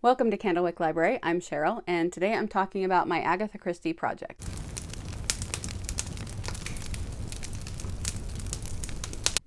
Welcome to Candlewick Library. I'm Cheryl, and today I'm talking about my Agatha Christie project.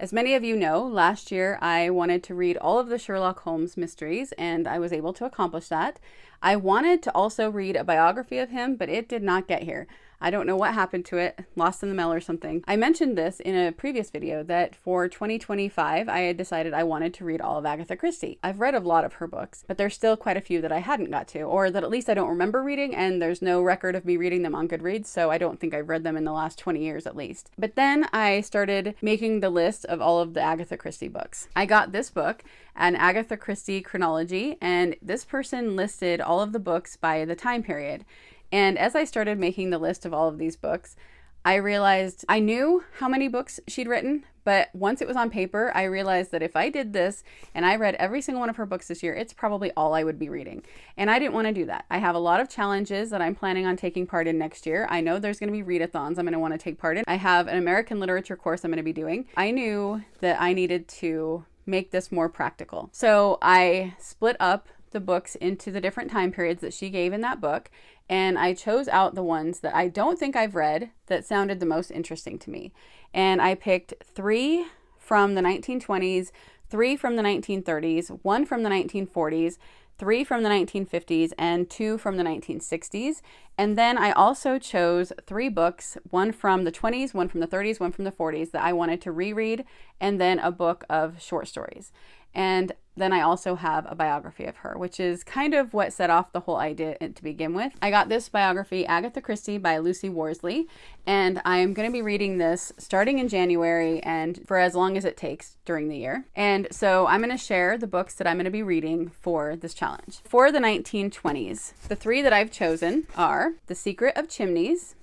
As many of you know, last year I wanted to read all of the Sherlock Holmes mysteries, and I was able to accomplish that. I wanted to also read a biography of him, but it did not get here. I don't know what happened to it, lost in the mail or something. I mentioned this in a previous video that for 2025, I had decided I wanted to read all of Agatha Christie. I've read a lot of her books, but there's still quite a few that I hadn't got to, or that at least I don't remember reading, and there's no record of me reading them on Goodreads, so I don't think I've read them in the last 20 years at least. But then I started making the list of all of the Agatha Christie books. I got this book, an Agatha Christie chronology, and this person listed all of the books by the time period. And as I started making the list of all of these books, I realized I knew how many books she'd written, but once it was on paper, I realized that if I did this and I read every single one of her books this year, it's probably all I would be reading. And I didn't want to do that. I have a lot of challenges that I'm planning on taking part in next year. I know there's going to be readathons I'm going to want to take part in. I have an American literature course I'm going to be doing. I knew that I needed to make this more practical. So I split up the books into the different time periods that she gave in that book, and I chose out the ones that I don't think I've read that sounded the most interesting to me. And I picked 3 from the 1920s, 3 from the 1930s, 1 from the 1940s, 3 from the 1950s, and 2 from the 1960s. And then I also chose 3 books, 1 from the 20s, 1 from the 30s, 1 from the 40s that I wanted to reread, and then a book of short stories. And then I also have a biography of her, which is kind of what set off the whole idea to begin with. I got this biography, Agatha Christie by Lucy Worsley, and I'm going to be reading this starting in January and for as long as it takes during the year. And so I'm going to share the books that I'm going to be reading for this challenge. For the 1920s, the 3 that I've chosen are The Secret of Chimneys,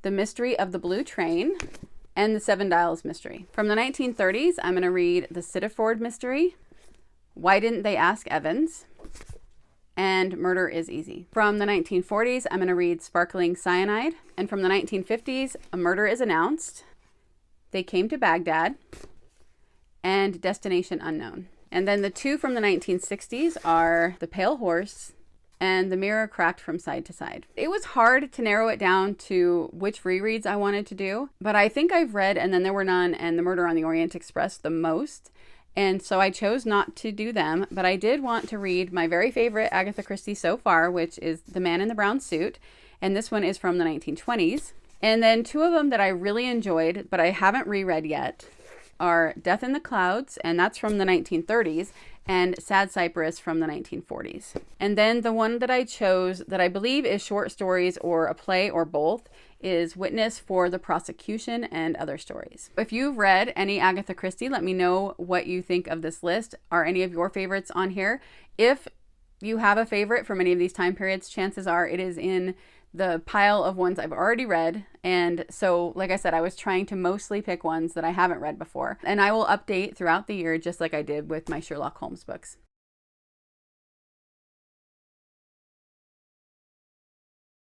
The Mystery of the Blue Train, and The Seven Dials Mystery. From the 1930s, I'm going to read The Sittaford Mystery, Why Didn't They Ask Evans, and Murder is Easy. From the 1940s, I'm going to read Sparkling Cyanide, and from the 1950s, A Murder is Announced, They Came to Baghdad, and Destination Unknown. And then the 2 from the 1960s are The Pale Horse and The Mirror Cracked from Side to Side. It was hard to narrow it down to which rereads I wanted to do, but I think I've read And Then There Were None and The Murder on the Orient Express the most, and so I chose not to do them, but I did want to read my very favorite Agatha Christie so far, which is The Man in the Brown Suit, and this one is from the 1920s. And then 2 of them that I really enjoyed, but I haven't reread yet, are Death in the Clouds, and that's from the 1930s, and Sad Cypress from the 1940s. And then the one that I chose that I believe is short stories or a play or both is Witness for the Prosecution and Other Stories. If you've read any Agatha Christie, let me know what you think of this list. Are any of your favorites on here? If you have a favorite from any of these time periods, chances are it is in the pile of ones I've already read. And so, like I said, I was trying to mostly pick ones that I haven't read before. And I will update throughout the year, just like I did with my Sherlock Holmes books.